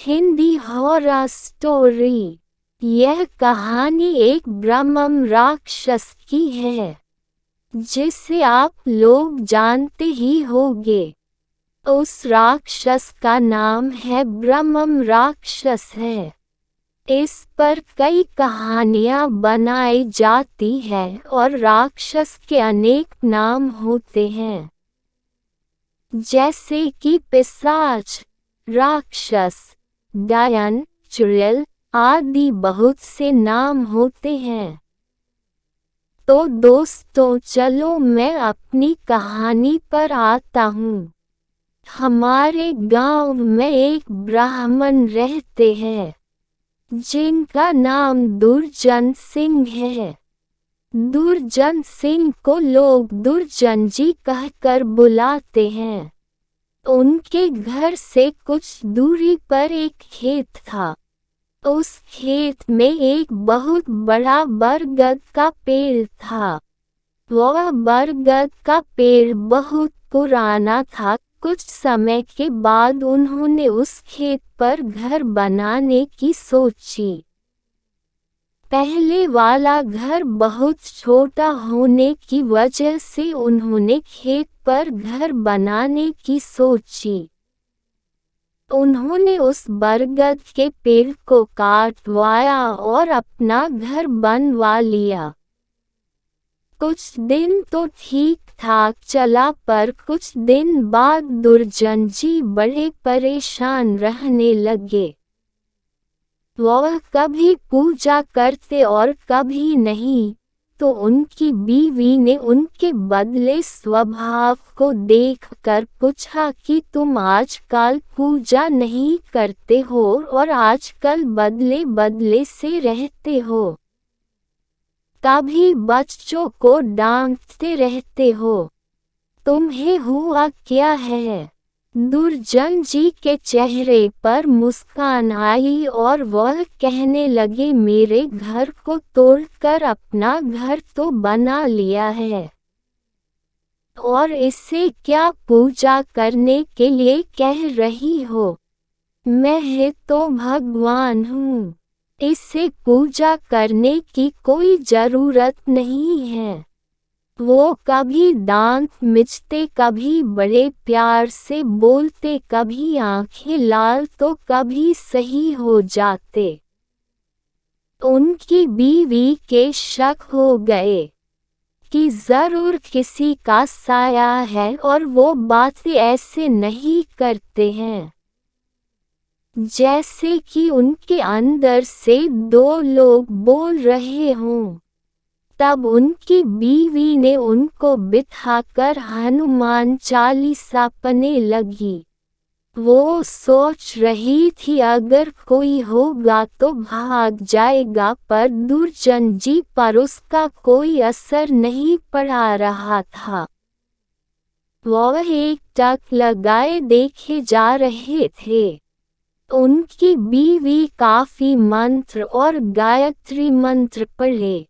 Hindi horror story. यह कहानी एक ब्रह्म राक्षस की है जिसे आप लोग जानते ही होंगे। उस राक्षस का नाम है ब्रह्म राक्षस है। इस पर कई कहानियां बनाई जाती है और राक्षस के अनेक नाम होते हैं, जैसे कि पिशाच, राक्षस, डायन, चुड़ैल आदि बहुत से नाम होते हैं। तो दोस्तों, चलो मैं अपनी कहानी पर आता हूँ। हमारे गांव में एक ब्राह्मण रहते हैं जिनका नाम दुर्जन सिंह है। दुर्जन सिंह को लोग दुर्जन जी कहकर बुलाते हैं। उनके घर से कुछ दूरी पर एक खेत था। उस खेत में एक बहुत बड़ा बरगद का पेड़ था। वह बरगद का पेड़ बहुत पुराना था। कुछ समय के बाद उन्होंने उस खेत पर घर बनाने की सोची। पहले वाला घर बहुत छोटा होने की वजह से उन्होंने खेत पर घर बनाने की सोची। उन्होंने उस बरगद के पेड़ को काटवाया और अपना घर बनवा लिया। कुछ दिन तो ठीक ठाक चला, पर कुछ दिन बाद दुर्जन जी बड़े परेशान रहने लगे। वह कभी पूजा करते और कभी नहीं, तो उनकी बीवी ने उनके बदले स्वभाव को देखकर पूछा कि तुम आजकल पूजा नहीं करते हो और आजकल बदले बदले से रहते हो। कभी बच्चों को डांटते रहते हो। तुम्हें हुआ क्या है? दुर्जन जी के चेहरे पर मुस्कान आई और वह कहने लगे, मेरे घर को तोड़कर अपना घर तो बना लिया है, और इससे क्या पूजा करने के लिए कह रही हो? मैं तो भगवान हूँ, इससे पूजा करने की कोई जरूरत नहीं है। वो कभी दांत मिचते, कभी बड़े प्यार से बोलते, कभी आंखें लाल तो कभी सही हो जाते। उनकी बीवी के शक हो गए कि जरूर किसी का साया है और वो बातें ऐसे नहीं करते हैं जैसे कि उनके अंदर से दो लोग बोल रहे हों। तब उनकी बीवी ने उनको बिठाकर हनुमान चालीसा पढ़ने लगी। वो सोच रही थी अगर कोई होगा तो भाग जाएगा, पर दुर्जन जी पर उसका कोई असर नहीं पड़ा रहा था। वह एक टक लगाए देखे जा रहे थे। उनकी बीवी काफी मंत्र और गायत्री मंत्र पढ़े।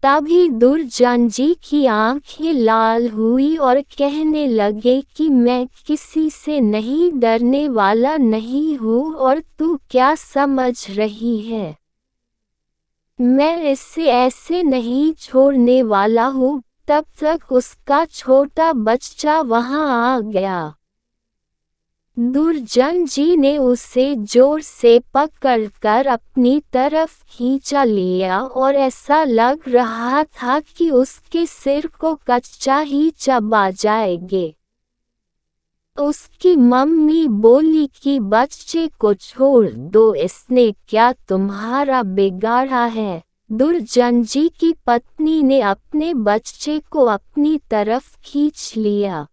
तभी दुर्जन जी की आंखें लाल हुई और कहने लगे कि मैं किसी से नहीं डरने वाला नहीं हूँ, और तू क्या समझ रही है? मैं इसे ऐसे नहीं छोड़ने वाला हूँ। तब तक उसका छोटा बच्चा वहां आ गया। दुर्जन जी ने उसे जोर से पकड़कर अपनी तरफ खींचा लिया और ऐसा लग रहा था कि उसके सिर को कच्चा ही चबा जाएंगे। उसकी मम्मी बोली कि बच्चे को छोड़ दो, इसने क्या तुम्हारा बिगाड़ा है? दुर्जन जी की पत्नी ने अपने बच्चे को अपनी तरफ खींच लिया।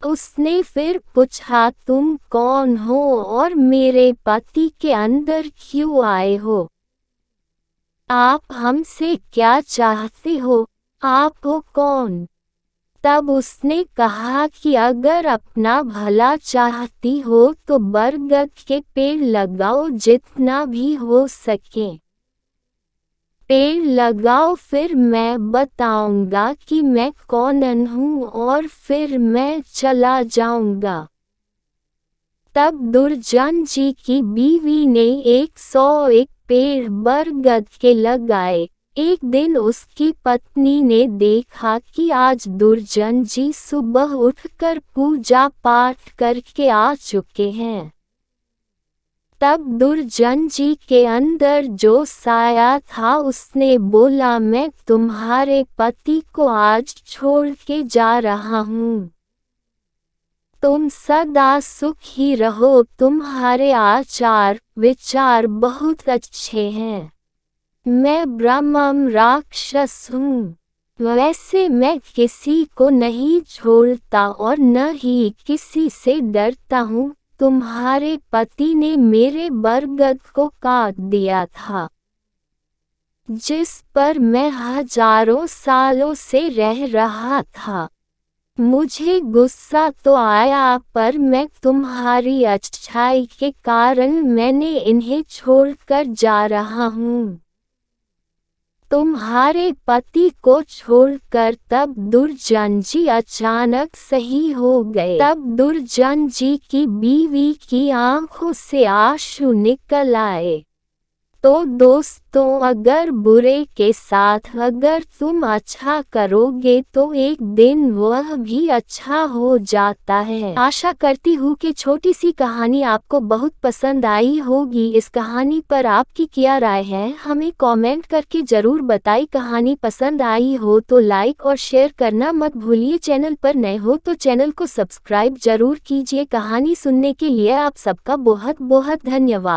उसने फिर पूछा, तुम कौन हो और मेरे पति के अंदर क्यों आए हो? आप हमसे क्या चाहते हो? आप हो कौन? तब उसने कहा कि अगर अपना भला चाहती हो तो बरगद के पेड़ लगाओ जितना भी हो सके। पेड़ लगाओ, फिर मैं बताऊंगा कि मैं कौन हूँ और फिर मैं चला जाऊंगा। तब दुर्जन जी की बीवी ने 101 पेड़ बरगद के लगाए। एक दिन उसकी पत्नी ने देखा कि आज दुर्जन जी सुबह उठकर पूजा पाठ करके आ चुके हैं। तब दुर्जन जी के अंदर जो साया था उसने बोला, मैं तुम्हारे पति को आज छोड़ के जा रहा हूँ। तुम सदा सुखी रहो, तुम्हारे आचार विचार बहुत अच्छे हैं। मैं ब्रह्म राक्षस हूँ। वैसे मैं किसी को नहीं छोड़ता और न ही किसी से डरता हूँ। तुम्हारे पति ने मेरे बरगद को काट दिया था, जिस पर मैं हजारों सालों से रह रहा था। मुझे गुस्सा तो आया, पर मैं तुम्हारी अच्छाई के कारण मैंने इन्हें छोड़कर जा रहा हूँ। तुम्हारे पति को छोड़कर तब दुर्जन जी अचानक सही हो गए। तब दुर्जन जी की बीवी की आंखों से आंसू निकल आए। तो दोस्तों, अगर बुरे के साथ अगर तुम अच्छा करोगे तो एक दिन वह भी अच्छा हो जाता है। आशा करती हूँ कि छोटी सी कहानी आपको बहुत पसंद आई होगी। इस कहानी पर आपकी क्या राय है, हमें कमेंट करके जरूर बताइए। कहानी पसंद आई हो तो लाइक और शेयर करना मत भूलिए। चैनल पर नए हो तो चैनल को सब्सक्राइब जरूर कीजिए। कहानी सुनने के लिए आप सबका बहुत बहुत धन्यवाद।